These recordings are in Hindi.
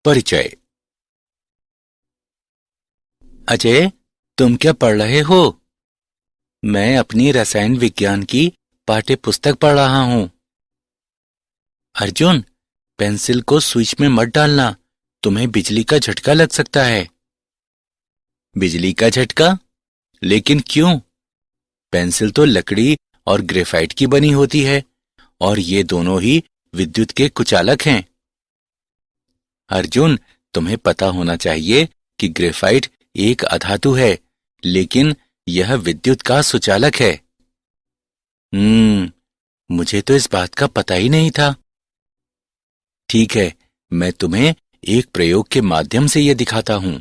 परिचय। अजय, तुम क्या पढ़ रहे हो? मैं अपनी रसायन विज्ञान की पाठ्य पुस्तक पढ़ रहा हूं। अर्जुन, पेंसिल को स्विच में मत डालना, तुम्हें बिजली का झटका लग सकता है। बिजली का झटका? लेकिन क्यों? पेंसिल तो लकड़ी और ग्रेफाइट की बनी होती है और ये दोनों ही विद्युत के कुचालक हैं। अर्जुन, तुम्हें पता होना चाहिए कि ग्रेफाइट एक अधातु है, लेकिन यह विद्युत का सुचालक है। मुझे तो इस बात का पता ही नहीं था। ठीक है, मैं तुम्हें एक प्रयोग के माध्यम से यह दिखाता हूं।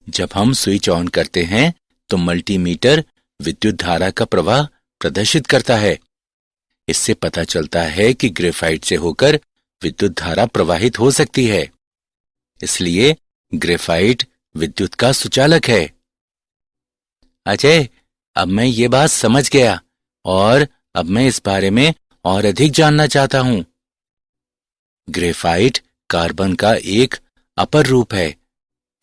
जब हम स्विच ऑन करते हैं तो मल्टीमीटर विद्युत धारा का प्रवाह प्रदर्शित करता है। इससे पता चलता है कि ग्रेफाइट से होकर विद्युत धारा प्रवाहित हो सकती है। इसलिए ग्रेफाइट विद्युत का सुचालक है। अजय, अब मैं ये बात समझ गया और अब मैं इस बारे में और अधिक जानना चाहता हूं। ग्रेफाइट कार्बन का एक अपर रूप है।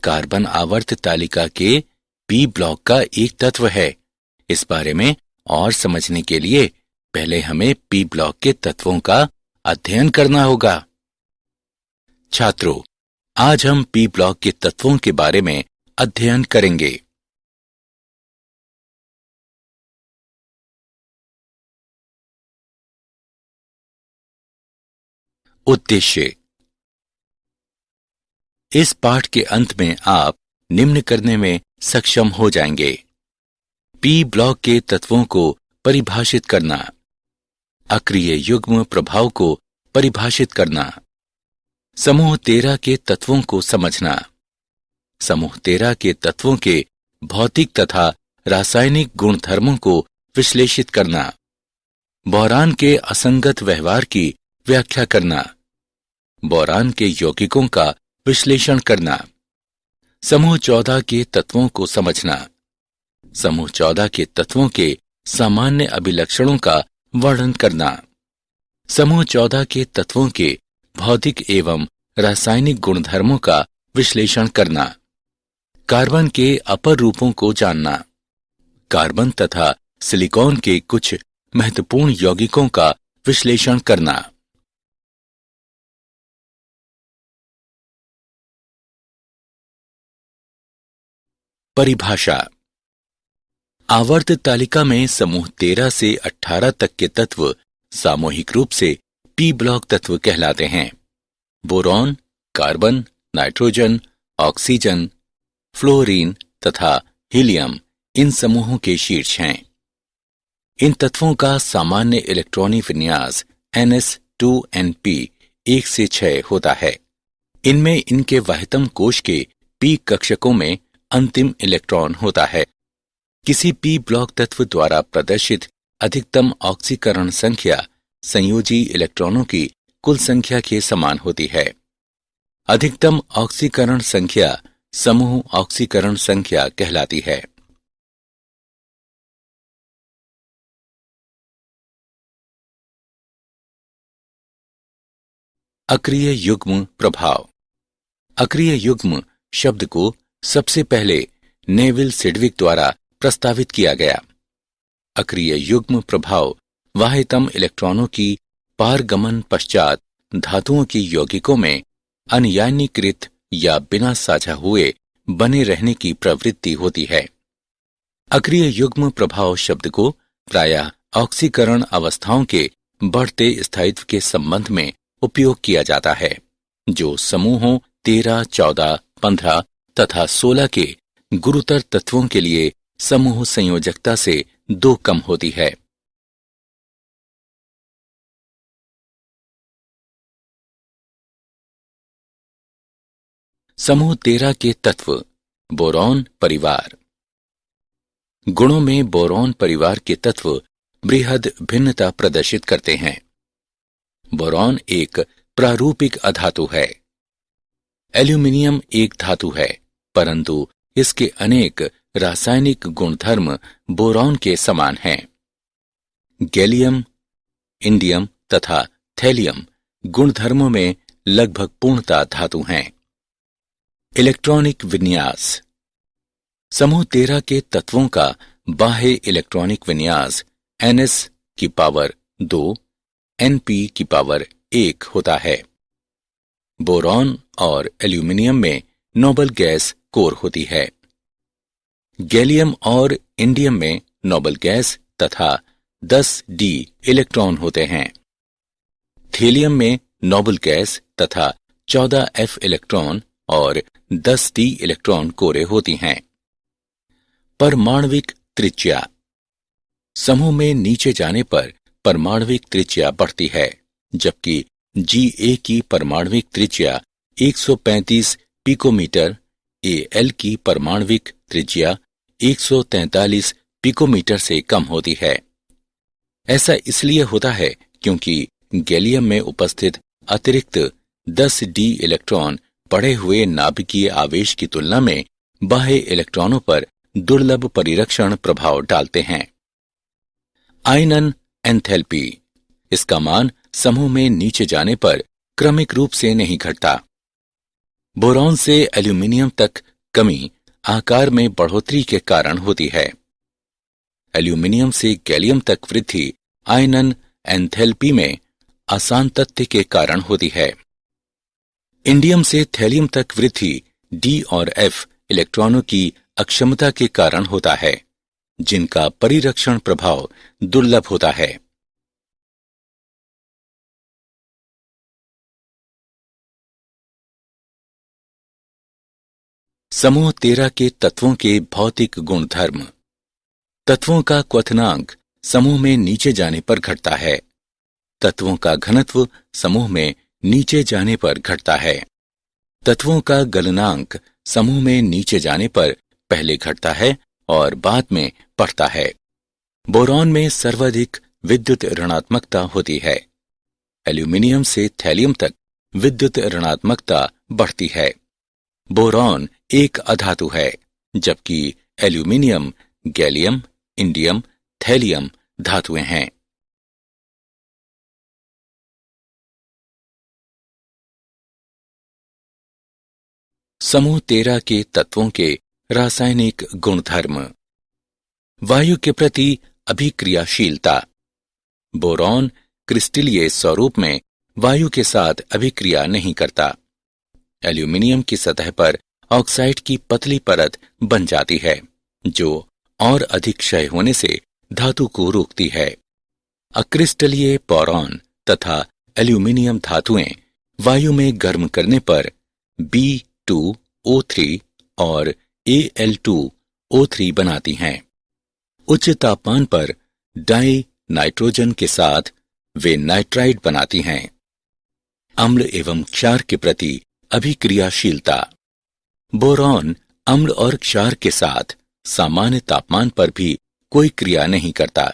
कार्बन आवर्त तालिका के पी ब्लॉक का एक तत्व है। इस बारे में और समझने के लिए पहले हमें पी ब्लॉक के तत्वों का अध्ययन करना होगा। छात्रों, आज हम पी ब्लॉक के तत्वों के बारे में अध्ययन करेंगे। उद्देश्य। इस पाठ के अंत में आप निम्न करने में सक्षम हो जाएंगे। पी ब्लॉक के तत्वों को परिभाषित करना, अक्रिय युग्म प्रभाव को परिभाषित करना, समूह 13 के तत्वों को समझना, समूह 13 के तत्वों के भौतिक तथा रासायनिक गुणधर्मों को विश्लेषित करना, बोरान के असंगत व्यवहार की व्याख्या करना, बोरान के यौगिकों का विश्लेषण करना, समूह 14 के तत्वों को समझना, समूह 14 के तत्वों के सामान्य अभिलक्षणों का वर्णन करना, समूह 14 के तत्वों के भौतिक एवं रासायनिक गुणधर्मों का विश्लेषण करना, कार्बन के अपर रूपों को जानना, कार्बन तथा सिलिकॉन के कुछ महत्वपूर्ण यौगिकों का विश्लेषण करना। परिभाषा। आवर्त तालिका में समूह 13 से 18 तक के तत्व सामूहिक रूप से पी ब्लॉक तत्व कहलाते हैं। Boron, carbon, nitrogen, oxygen, fluorine तथा हीलियम इन समूहों के शीर्ष हैं। इन तत्वों का सामान्य इलेक्ट्रॉनी विन्यास ns2np 1 से 6 होता है। इनमें इनके वाहितम कोश के पी कक्षकों में अंतिम इलेक्ट्रॉन होता है। किसी पी ब्लॉक तत्व द्वारा प्रदर्शित अधिकतम ऑक्सीकरण संख्या संयोजी इलेक्ट्रॉनों की कुल संख्या के समान होती है। अधिकतम ऑक्सीकरण संख्या समूह ऑक्सीकरण संख्या कहलाती है। अक्रिय युग्म प्रभाव। अक्रिय युग्म शब्द को सबसे पहले नेविल सिडविक द्वारा प्रस्तावित किया गया। अक्रिय युग्म प्रभाव वाहितम इलेक्ट्रॉनों की पारगमन पश्चात धातुओं की यौगिकों में अनयानीकृत या बिना साझा हुए बने रहने की प्रवृत्ति होती है। अक्रिय युग्म प्रभाव शब्द को प्रायः ऑक्सीकरण अवस्थाओं के बढ़ते स्थायित्व के संबंध में उपयोग किया जाता है, जो समूहों 13, 14, 15 तथा 16 के गुरुतर तत्वों के लिए समूह संयोजकता से 2 कम होती है। समूह 13 के तत्व। बोरॉन परिवार। गुणों में बोरॉन परिवार के तत्व बृहद भिन्नता प्रदर्शित करते हैं। बोरॉन एक प्रारूपिक अधातु है। एल्यूमिनियम एक धातु है, परंतु इसके अनेक रासायनिक गुणधर्म बोरॉन के समान हैं। गैलियम, इंडियम तथा थैलियम गुणधर्मों में लगभग पूर्णतः धातु हैं। इलेक्ट्रॉनिक विन्यास। समूह 13 के तत्वों का बाह्य इलेक्ट्रॉनिक विन्यास Ns की पावर 2 Np की पावर 1 होता है। बोरॉन और एल्यूमिनियम में नोबल गैस कोर होती है। गैलियम और इंडियम में नोबल गैस तथा 10d इलेक्ट्रॉन होते हैं। थेलियम में नोबल गैस तथा 14f इलेक्ट्रॉन और 10d इलेक्ट्रॉन कोरें होती हैं। परमाणविक त्रिज्या। समूह में नीचे जाने पर परमाणविक त्रिज्या बढ़ती है, जबकि Ga की परमाणविक त्रिज्या 135 पिकोमीटर, Al की परमाणविक त्रिज्या 143 पिकोमीटर से कम होती है। ऐसा इसलिए होता है क्योंकि गैलियम में उपस्थित अतिरिक्त 10d इलेक्ट्रॉन बढ़े हुए नाभिकीय आवेश की तुलना में बाह्य इलेक्ट्रॉनों पर दुर्लभ परिरक्षण प्रभाव डालते हैं। आयनन एंथैल्पी। इसका मान समूह में नीचे जाने पर क्रमिक रूप से नहीं घटता। बोरॉन से एल्यूमिनियम तक कमी आकार में बढ़ोतरी के कारण होती है। एल्यूमिनियम से गैलियम तक वृद्धि आयनन एंथैल्पी में असांतत्य के कारण होती है। इंडियम से थैलियम तक वृद्धि D और F इलेक्ट्रॉनों की अक्षमता के कारण होता है, जिनका परिरक्षण प्रभाव दुर्लभ होता है। समूह 13 के तत्वों के भौतिक गुणधर्म। तत्वों का क्वथनांक समूह में नीचे जाने पर घटता है। तत्वों का घनत्व समूह में नीचे जाने पर घटता है। तत्वों का गलनांक समूह में नीचे जाने पर पहले घटता है और बाद में बढ़ता है। बोरॉन में सर्वाधिक विद्युत ऋणात्मकता होती है। एल्यूमिनियम से थैलियम तक विद्युत ऋणात्मकता बढ़ती है। बोरॉन एक अधातु है, जबकि एल्यूमिनियम, गैलियम, इंडियम, थैलियम धातुएं हैं। समूह 13 के तत्वों के रासायनिक गुणधर्म। वायु के प्रति अभिक्रियाशीलता। बोरॉन क्रिस्टलीय स्वरूप में वायु के साथ अभिक्रिया नहीं करता। एल्यूमिनियम की सतह पर ऑक्साइड की पतली परत बन जाती है, जो और अधिक क्षय होने से धातु को रोकती है। अक्रिस्टलीय बोरॉन तथा एल्यूमिनियम धातुएं वायु में गर्म करने पर B2O3 और Al2O3 बनाती हैं। उच्च तापमान पर डाई नाइट्रोजन के साथ वे नाइट्राइड बनाती हैं। अम्ल एवं क्षार के प्रति अभिक्रियाशीलता। बोरॉन अम्ल और क्षार के साथ सामान्य तापमान पर भी कोई क्रिया नहीं करता।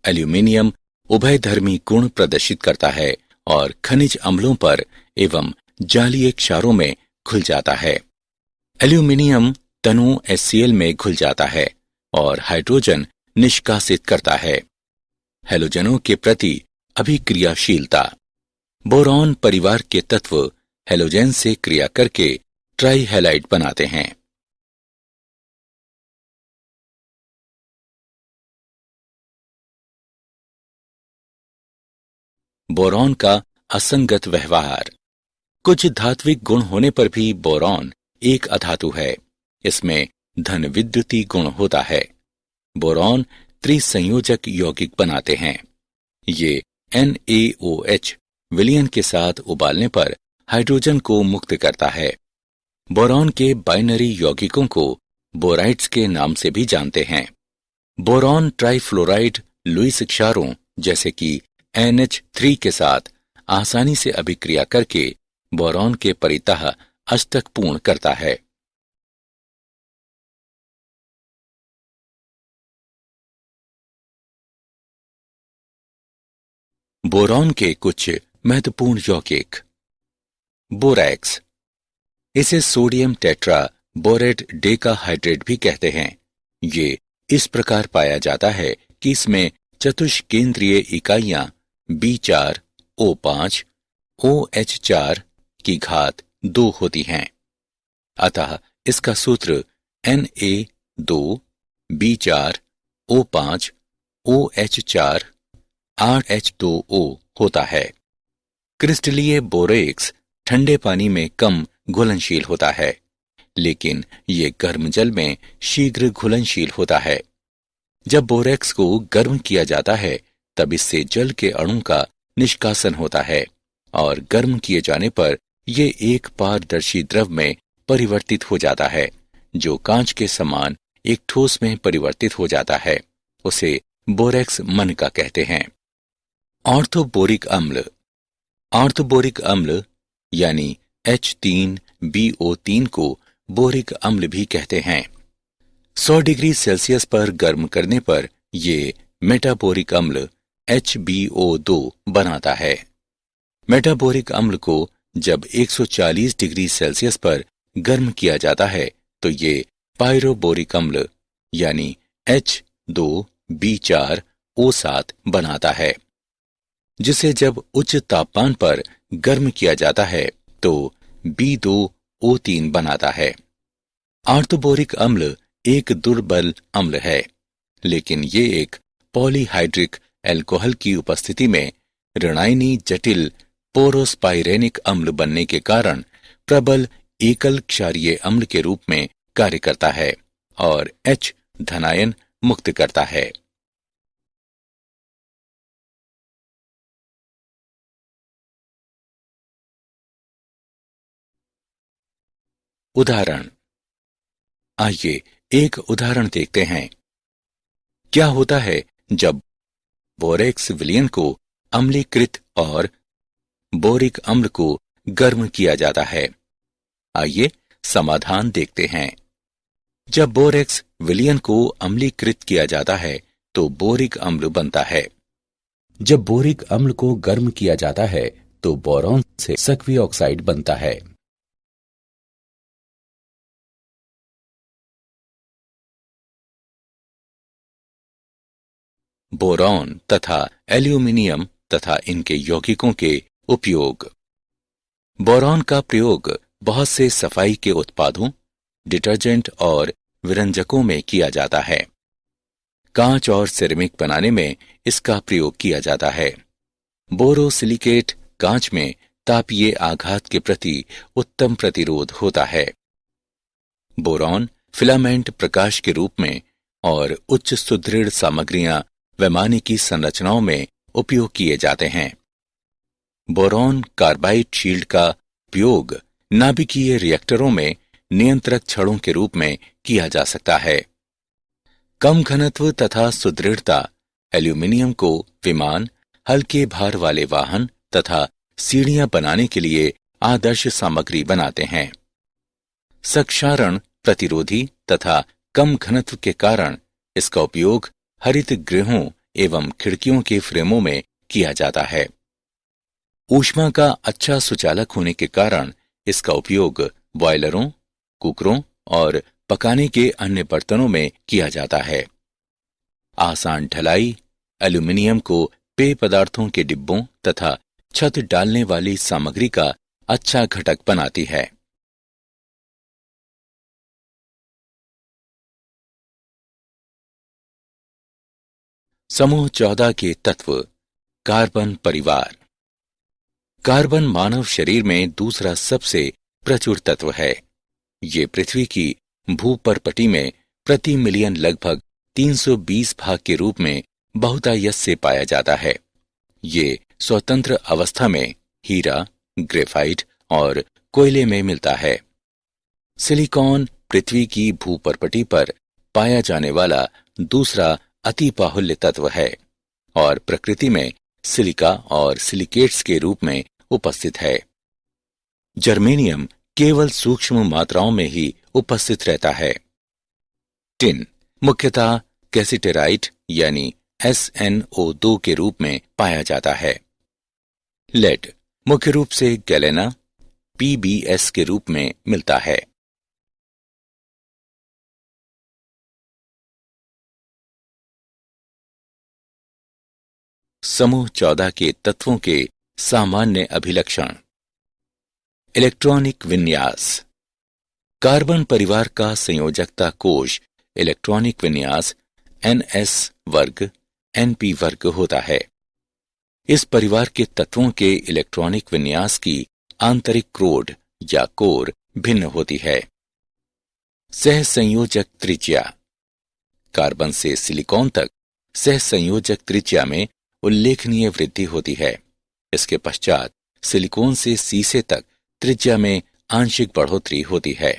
एल्यूमिनियम उभयधर्मी गुण प्रदर्शित करता है और खनिज अम्लों पर एवं जालीय क्षारों में घुल जाता है। एल्यूमिनियम तनु HCl में घुल जाता है और हाइड्रोजन निष्कासित करता है। हैलोजनों के प्रति अभिक्रियाशीलता। बोरॉन परिवार के तत्व हैलोजन से क्रिया करके ट्राइहैलाइड बनाते हैं। बोरॉन का असंगत व्यवहार। कुछ धात्विक गुण होने पर भी बोरॉन एक अधातु है। इसमें धन विद्युतीय गुण होता है। बोरॉन त्रिसंयोजक यौगिक बनाते हैं। ये NaOH विलयन के साथ उबालने पर हाइड्रोजन को मुक्त करता है। बोरॉन के बाइनरी यौगिकों को बोराइड्स के नाम से भी जानते हैं। बोरॉन ट्राइफ्लोराइड लुईस क्षारों जैसे कि NH3 के साथ आसानी से अभिक्रिया करके बोरॉन के परितः अष्टक पूर्ण करता है। बोरॉन के कुछ महत्वपूर्ण यौगिक। बोरैक्स। इसे सोडियम टेट्रा बोरेट डेकाहाइड्रेट भी कहते हैं। ये इस प्रकार पाया जाता है कि इसमें चतुष्केंद्रीय इकाइयां B4, O5, OH4 की घात 2 होती हैं। अतः इसका सूत्र Na2B4O5OH4 8H2O होता है। क्रिस्टलीय बोरेक्स ठंडे पानी में कम घुलनशील होता है, लेकिन ये गर्म जल में शीघ्र घुलनशील होता है। जब बोरेक्स को गर्म किया जाता है तब इससे जल के अणु का निष्कासन होता है और गर्म किए जाने पर ये एक पारदर्शी द्रव में परिवर्तित हो जाता है, जो कांच के समान एक ठोस में परिवर्तित हो जाता है। उसे बोरेक्स मन का कहते हैं। ऑर्थोबोरिक अम्ल। ऑर्थोबोरिक अम्ल यानी H3BO3 को बोरिक अम्ल भी कहते हैं। 100 डिग्री सेल्सियस पर गर्म करने पर ये मेटाबोरिक अम्ल HBO2 बनाता है। मेटाबोरिक अम्ल को जब 140 डिग्री सेल्सियस पर गर्म किया जाता है तो ये पायरोबोरिक अम्ल यानी H2B4O7 बनाता है, जिसे जब उच्च तापमान पर गर्म किया जाता है तो B2O3 बनाता है। ऑर्थोबोरिक अम्ल एक दुर्बल अम्ल है, लेकिन ये एक पॉलीहाइड्रिक अल्कोहल की उपस्थिति में ऋणायनी जटिल पोरोस्पाइरेनिक अम्ल बनने के कारण प्रबल एकल क्षारीय अम्ल के रूप में कार्य करता है और H धनायन मुक्त करता है। उदाहरण। आइए एक उदाहरण देखते हैं। क्या होता है जब बोरेक्स विलयन को अम्लीकृत और बोरिक अम्ल को गर्म किया जाता है। आइए समाधान देखते हैं। जब बोरेक्स विलयन को अम्लीकृत किया जाता है तो बोरिक अम्ल बनता है। जब बोरिक अम्ल को गर्म किया जाता है तो बोरॉन से सक्रिय ऑक्साइड बनता है। बोरॉन तथा एल्यूमिनियम तथा इनके यौगिकों के उपयोग। बोरॉन का प्रयोग बहुत से सफाई के उत्पादों, डिटर्जेंट और विरंजकों में किया जाता है। कांच और सिरेमिक बनाने में इसका प्रयोग किया जाता है। बोरोसिलिकेट कांच में तापीय आघात के प्रति उत्तम प्रतिरोध होता है। बोरॉन फिलामेंट प्रकाश के रूप में और उच्च सुदृढ़ सामग्रियां वैमानिकी संरचनाओं में उपयोग किए जाते हैं। बोरॉन कार्बाइड शील्ड का उपयोग नाभिकीय रिएक्टरों में नियंत्रक छड़ों के रूप में किया जा सकता है। कम घनत्व तथा सुदृढ़ता एल्यूमिनियम को विमान, हल्के भार वाले वाहन तथा सीढ़ियां बनाने के लिए आदर्श सामग्री बनाते हैं। क्षारण प्रतिरोधी तथा कम घनत्व के कारण इसका उपयोग हरित गृहों एवं खिड़कियों के फ्रेमों में किया जाता है। ऊष्मा का अच्छा सुचालक होने के कारण इसका उपयोग बॉयलरों, कुकरों और पकाने के अन्य बर्तनों में किया जाता है। आसान ढलाई एल्यूमिनियम को पेय पदार्थों के डिब्बों तथा छत डालने वाली सामग्री का अच्छा घटक बनाती है। समूह 14 के तत्व। कार्बन परिवार। कार्बन मानव शरीर में दूसरा सबसे प्रचुर तत्व है। ये पृथ्वी की भूपर्पटी में प्रति मिलियन लगभग 320 भाग के रूप में बहुतायत से पाया जाता है। ये स्वतंत्र अवस्था में हीरा, ग्रेफाइट और कोयले में मिलता है। सिलिकॉन पृथ्वी की भूपर्पटी पर पाया जाने वाला दूसरा अति बाहुल्य तत्व है और प्रकृति में सिलिका और सिलिकेट्स के रूप में उपस्थित है। जर्मेनियम केवल सूक्ष्म मात्राओं में ही उपस्थित रहता है। टिन मुख्यतः कैसिटेराइट यानी SnO2 के रूप में पाया जाता है। लेड मुख्य रूप से गैलेना PbS के रूप में मिलता है। समूह 14 के तत्वों के सामान्य अभिलक्षण। इलेक्ट्रॉनिक विन्यास। कार्बन परिवार का संयोजकता कोश इलेक्ट्रॉनिक विन्यास NS वर्ग NP वर्ग होता है। इस परिवार के तत्वों के इलेक्ट्रॉनिक विन्यास की आंतरिक क्रोड या कोर भिन्न होती है। सहसंयोजक त्रिज्या। कार्बन से सिलिकॉन तक सहसंयोजक त्रिज्या में उल्लेखनीय वृद्धि होती है। इसके पश्चात सिलिकॉन से सीसे तक त्रिज्या में आंशिक बढ़ोतरी होती है।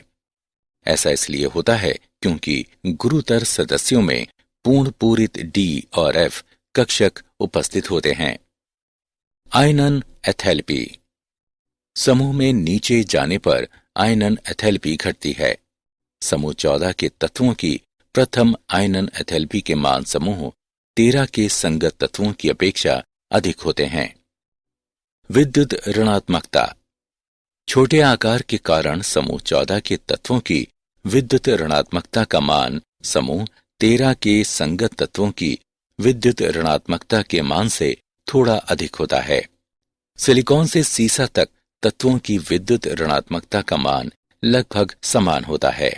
ऐसा इसलिए होता है क्योंकि गुरुतर सदस्यों में पूर्ण पूरित D और F कक्षक उपस्थित होते हैं। आयनन एथैल्पी। समूह में नीचे जाने पर आयनन एथैल्पी घटती है। समूह 14 के तत्वों की प्रथम आयनन एथैल्पी के मान समूह 13 के संगत तत्वों की अपेक्षा अधिक होते हैं। विद्युत ऋणात्मकता। छोटे आकार के कारण समूह 14 के तत्वों की विद्युत ऋणात्मकता का मान समूह 13 के संगत तत्वों की विद्युत ऋणात्मकता के मान से थोड़ा अधिक होता है। सिलिकॉन से सीसा तक तत्वों की विद्युत ऋणात्मकता का मान लगभग समान होता है।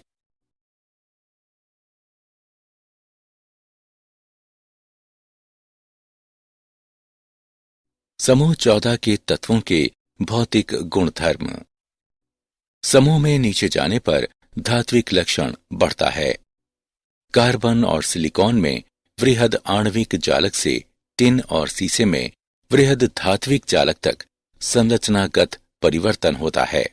समूह 14 के तत्वों के भौतिक गुणधर्म। समूह में नीचे जाने पर धात्विक लक्षण बढ़ता है। कार्बन और सिलिकॉन में वृहद आणविक जालक से टिन और सीसे में वृहद धात्विक जालक तक संरचनागत परिवर्तन होता है।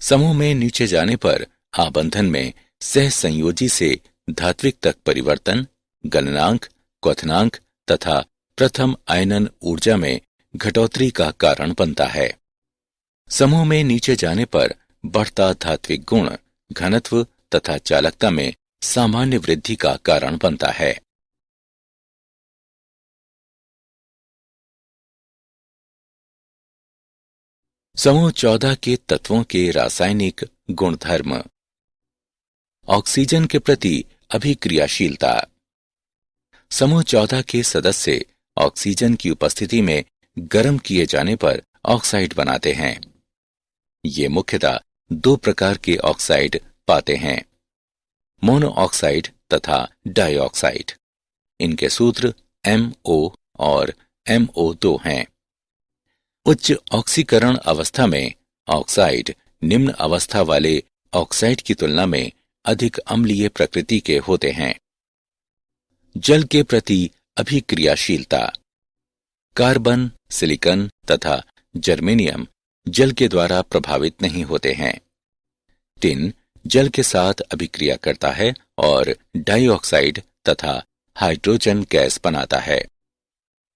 समूह में नीचे जाने पर आबंधन में सहसंयोजी से धात्विक तक परिवर्तन गलनांक, क्वथनांक तथा प्रथम आयनन ऊर्जा में घटोतरी का कारण बनता है। समूह में नीचे जाने पर बढ़ता धात्विक गुण घनत्व तथा चालकता में सामान्य वृद्धि का कारण बनता है। समूह 14 के तत्वों के रासायनिक गुणधर्म। ऑक्सीजन के प्रति अभिक्रियाशीलता। समूह 14 के सदस्य ऑक्सीजन की उपस्थिति में गर्म किए जाने पर ऑक्साइड बनाते हैं। ये मुख्यतः दो प्रकार के ऑक्साइड पाते हैं, मोनो ऑक्साइड तथा डाइऑक्साइड। इनके सूत्र MO और MO2 हैं। उच्च ऑक्सीकरण अवस्था में ऑक्साइड निम्न अवस्था वाले ऑक्साइड की तुलना में अधिक अम्लीय प्रकृति के होते हैं। जल के प्रति अभिक्रियाशीलता। कार्बन, सिलिकॉन तथा जर्मेनियम जल के द्वारा प्रभावित नहीं होते हैं। टिन जल के साथ अभिक्रिया करता है और डाइऑक्साइड तथा हाइड्रोजन गैस बनाता है।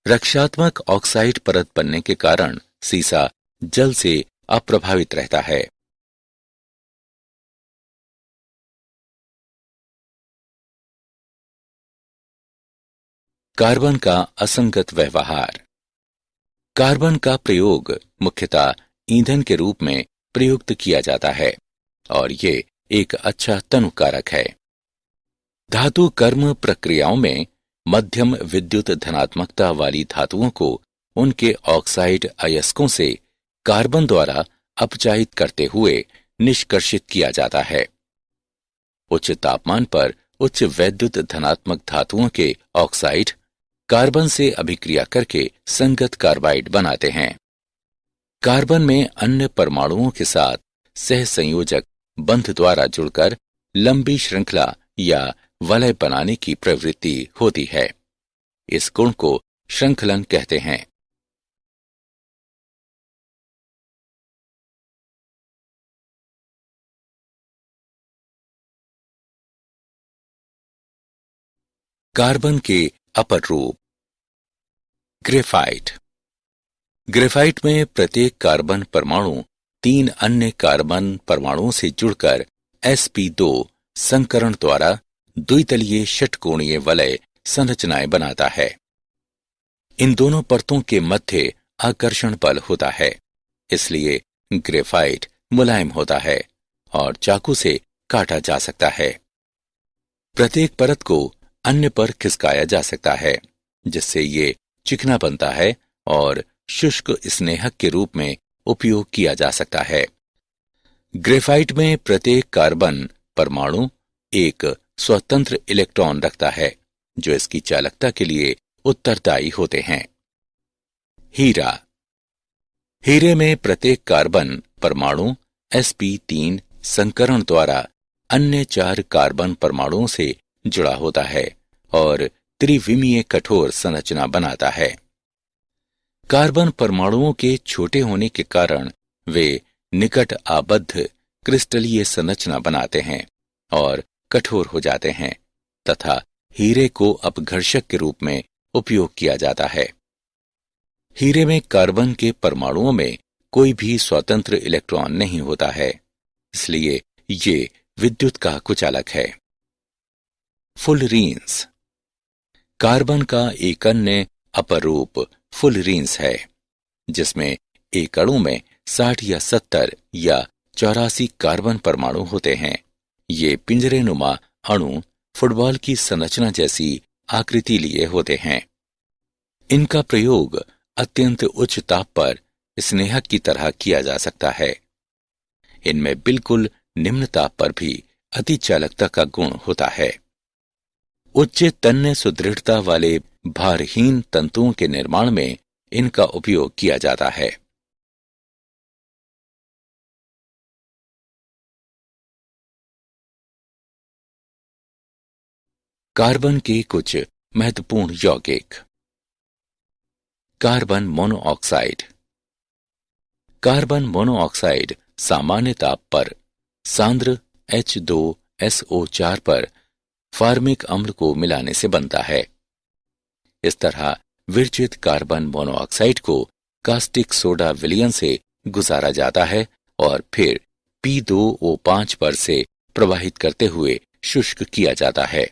रक्षात्मक ऑक्साइड परत बनने के कारण सीसा जल से अप्रभावित रहता है। कार्बन का असंगत व्यवहार। कार्बन का प्रयोग मुख्यतः ईंधन के रूप में प्रयुक्त किया जाता है और ये एक अच्छा तनुकारक है। धातु कर्म प्रक्रियाओं में मध्यम विद्युत धनात्मकता वाली धातुओं को उनके ऑक्साइड अयस्कों से कार्बन द्वारा अपचायित करते हुए निष्कर्षित किया जाता है। उच्च तापमान पर उच्च वैद्युत धनात्मक धातुओं के ऑक्साइड कार्बन से अभिक्रिया करके संगत कार्बाइड बनाते हैं। कार्बन में अन्य परमाणुओं के साथ सहसंयोजक बंध द्वारा जुड़कर लंबी श्रृंखला या वलय बनाने की प्रवृत्ति होती है। इस गुण को श्रृंखलन कहते हैं। कार्बन के अपर रूप। ग्रेफाइट। ग्रेफाइट में प्रत्येक कार्बन परमाणु 3 अन्य कार्बन परमाणुओं से जुड़कर sp2 संकरण द्वारा द्वितलीय षटकोणीय वलय संरचनाएं बनाता है। इन दोनों परतों के मध्य आकर्षण बल होता है, इसलिए ग्रेफाइट मुलायम होता है और चाकू से काटा जा सकता है। प्रत्येक परत को अन्य पर खिसकाया जा सकता है, जिससे ये चिकना बनता है और शुष्क स्नेहक के रूप में उपयोग किया जा सकता है। ग्रेफाइट में प्रत्येक कार्बन परमाणु एक स्वतंत्र इलेक्ट्रॉन रखता है जो इसकी चालकता के लिए उत्तरदायी होते हैं। हीरा। हीरे में प्रत्येक कार्बन परमाणु sp3 संकरण द्वारा अन्य 4 कार्बन परमाणुओं से जुड़ा होता है और त्रिविमीय कठोर संरचना बनाता है। कार्बन परमाणुओं के छोटे होने के कारण वे निकट आबद्ध क्रिस्टलीय संरचना बनाते हैं और कठोर हो जाते हैं तथा हीरे को अपघर्षक के रूप में उपयोग किया जाता है। हीरे में कार्बन के परमाणुओं में कोई भी स्वतंत्र इलेक्ट्रॉन नहीं होता है, इसलिए ये विद्युत का कुचालक है। फुलरीन्स। कार्बन का एक अन्य अपर रूप फुलरीन्स है, जिसमें एक अणु में 60 या 70 या 84 कार्बन परमाणु होते हैं। ये पिंजरेनुमा अणु फुटबॉल की संरचना जैसी आकृति लिए होते हैं। इनका प्रयोग अत्यंत उच्च ताप पर स्नेहक की तरह किया जा सकता है। इनमें बिल्कुल निम्न ताप पर भी अतिचालकता का गुण होता है। उच्च तन्य सुदृढ़ता वाले भारहीन तंतुओं के निर्माण में इनका उपयोग किया जाता है। कार्बन के कुछ महत्वपूर्ण यौगिक। Carbon monoxide. कार्बन मोनोऑक्साइड सामान्य ताप पर सांद्र H2SO4 पर फार्मिक अम्ल को मिलाने से बनता है। इस तरह विरचित कार्बन मोनोऑक्साइड को कास्टिक सोडा विलयन से गुजारा जाता है और फिर P2O5 पर से प्रवाहित करते हुए शुष्क किया जाता है।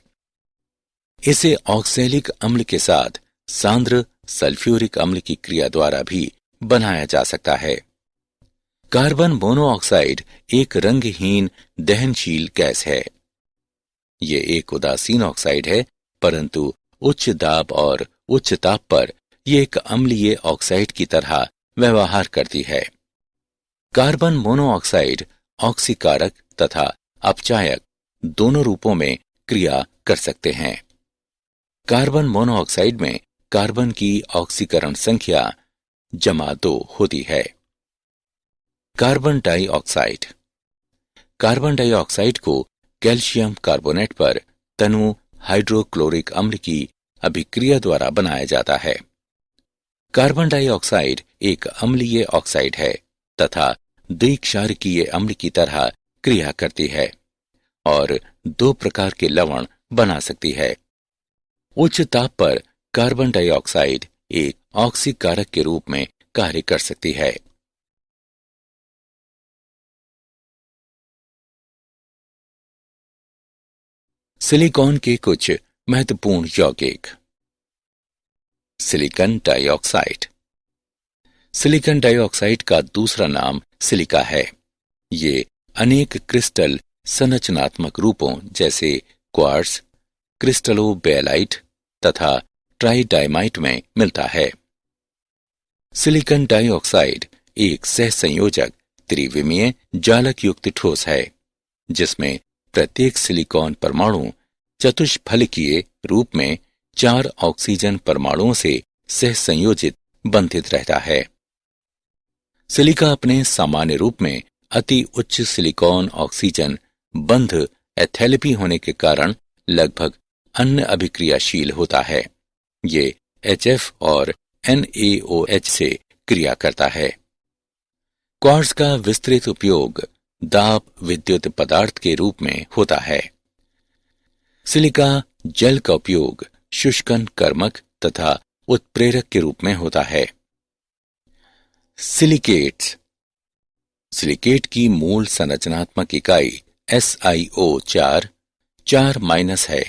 इसे ऑक्सैलिक अम्ल के साथ सांद्र सल्फ्यूरिक अम्ल की क्रिया द्वारा भी बनाया जा सकता है। कार्बन मोनोऑक्साइड एक रंगहीन दहनशील गैस है। ये एक उदासीन ऑक्साइड है, परंतु उच्च दाब और उच्च ताप पर यह एक अम्लीय ऑक्साइड की तरह व्यवहार करती है। कार्बन मोनोऑक्साइड ऑक्सीकारक तथा अपचायक दोनों रूपों में क्रिया कर सकते हैं। कार्बन मोनोऑक्साइड में कार्बन की ऑक्सीकरण संख्या ×2 होती है। Carbon dioxide. कार्बन डाइऑक्साइड को कैल्शियम कार्बोनेट पर तनु हाइड्रोक्लोरिक अम्ल की अभिक्रिया द्वारा बनाया जाता है। कार्बन डाइऑक्साइड एक अम्लीय ऑक्साइड है तथा द्विक्षारकीय अम्ल की तरह क्रिया करती है और 2 प्रकार के लवण बना सकती है। उच्च ताप पर कार्बन डाइऑक्साइड एक ऑक्सीकारक के रूप में कार्य कर सकती है। सिलिकॉन के कुछ महत्वपूर्ण यौगिक। Silicon dioxide. सिलिकॉन डाइऑक्साइड का दूसरा नाम सिलिका है। ये अनेक क्रिस्टल संरचनात्मक रूपों जैसे क्वार्ट्ज, क्रिस्टलोबेलाइट तथा ट्राइडाइमाइट में मिलता है। सिलिकॉन डाइऑक्साइड एक सहसंयोजक त्रिविमीय जालक युक्त ठोस है, जिसमें प्रत्येक सिलिकॉन परमाणु चतुष्फलकीय रूप में 4 ऑक्सीजन परमाणुओं से सहसंयोजित बंधित रहता है। सिलिका अपने सामान्य रूप में अति उच्च सिलिकॉन ऑक्सीजन बंध एथैलेपी होने के कारण लगभग अन्य अभिक्रियाशील होता है। ये HF और NaOH से क्रिया करता है। क्वार्ट्ज का विस्तृत उपयोग दाब विद्युत पदार्थ के रूप में होता है। सिलिका जल का उपयोग शुष्कन कर्मक तथा उत्प्रेरक के रूप में होता है। सिलिकेट्स। सिलिकेट की मूल संरचनात्मक इकाई SiO4 4- है,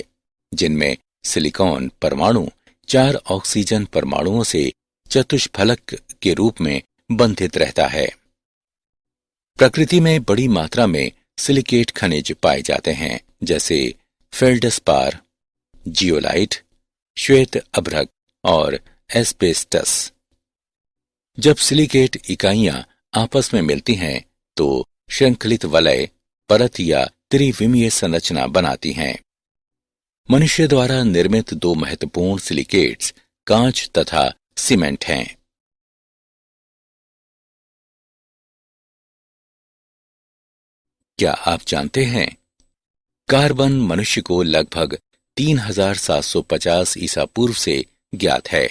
जिनमें सिलिकॉन परमाणु 4 ऑक्सीजन परमाणुओं से चतुष्फलक के रूप में बंधित रहता है। प्रकृति में बड़ी मात्रा में सिलिकेट खनिज पाए जाते हैं, जैसे फेल्डस्पार, जियोलाइट, श्वेत अभ्रक और एस्बेस्टस। जब सिलिकेट इकाइयां आपस में मिलती हैं तो श्रृंखलित वलय, परत या त्रिविमीय संरचना बनाती हैं। मनुष्य द्वारा निर्मित दो महत्वपूर्ण सिलिकेट्स कांच तथा सीमेंट हैं। क्या आप जानते हैं कार्बन मनुष्य को लगभग 3750 ईसा पूर्व से ज्ञात है।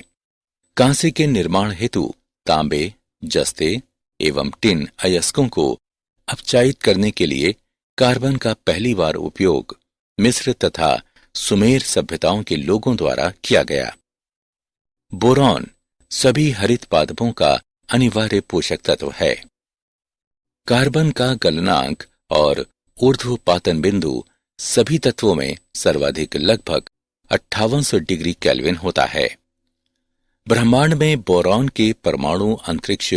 कांसे के निर्माण हेतु तांबे, जस्ते एवं टिन अयस्कों को अपचायित करने के लिए कार्बन का पहली बार उपयोग मिस्र तथा सुमेर सभ्यताओं के लोगों द्वारा किया गया। बोरॉन सभी हरित पादपों का अनिवार्य पोषक तत्व है। कार्बन का गलनांक और ऊर्ध्वपातन बिंदु सभी तत्वों में सर्वाधिक लगभग 5800 डिग्री केल्विन होता है। ब्रह्मांड में बोरॉन के परमाणु अंतरिक्ष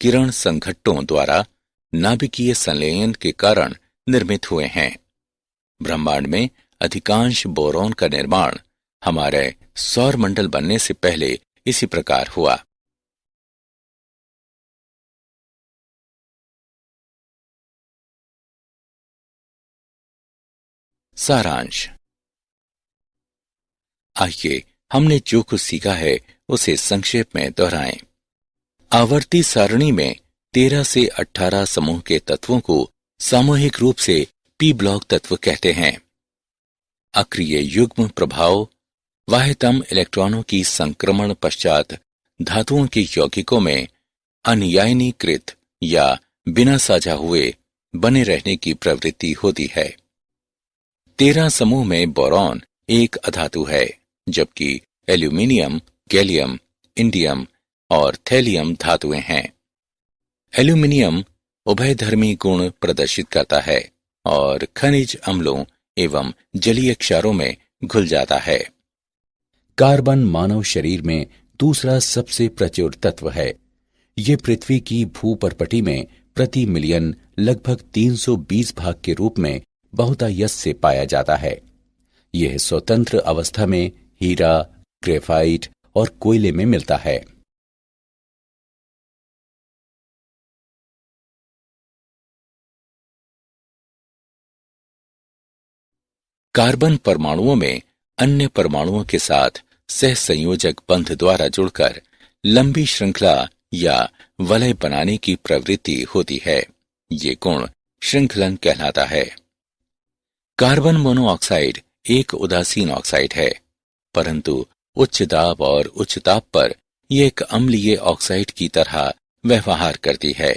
किरण संघट्टों द्वारा नाभिकीय संलयन के कारण निर्मित हुए हैं। ब्रह्मांड में अधिकांश बोरॉन का निर्माण हमारे सौर मंडल बनने से पहले इसी प्रकार हुआ। सारांश। आइए हमने जो कुछ सीखा है उसे संक्षेप में दोहराएं। आवर्ती सारणी में 13 से 18 समूह के तत्वों को सामूहिक रूप से पी ब्लॉक तत्व कहते हैं। अक्रिय युग्म प्रभाव बाह्यतम इलेक्ट्रॉनों की संक्रमण पश्चात धातुओं के यौगिकों में अनियायनीकृत या बिना साझा हुए बने रहने की प्रवृत्ति होती है। 13 समूह में बोरॉन एक अधातु है, जबकि एल्यूमिनियम, गैलियम, इंडियम और थैलियम धातुएं हैं। एल्यूमिनियम उभयधर्मी गुण प्रदर्शित करता है और खनिज अम्लों एवं जलीय क्षारों में घुल जाता है। कार्बन मानव शरीर में दूसरा सबसे प्रचुर तत्व है। ये पृथ्वी की भूपर्पटी में प्रति मिलियन लगभग 320 भाग के रूप में बहुतायत से पाया जाता है। यह स्वतंत्र अवस्था में हीरा, ग्रेफाइट और कोयले में मिलता है। कार्बन परमाणुओं में अन्य परमाणुओं के साथ सहसंयोजक बंध द्वारा जुड़कर लंबी श्रृंखला या वलय बनाने की प्रवृत्ति होती है। ये गुण श्रृंखलन कहलाता है। कार्बन मोनोऑक्साइड एक उदासीन ऑक्साइड है, परंतु उच्च दाब और उच्च ताप पर यह एक अम्लीय ऑक्साइड की तरह व्यवहार करती है।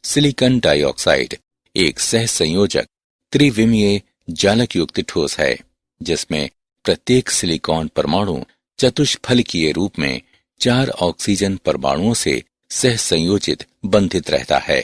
सिलिकॉन डाइऑक्साइड एक सहसंयोजक त्रिविमीय जालक युक्त ठोस है, जिसमें प्रत्येक सिलिकॉन परमाणु चतुष्फलकीय रूप में 4 ऑक्सीजन परमाणुओं से सहसंयोजित बंधित रहता है।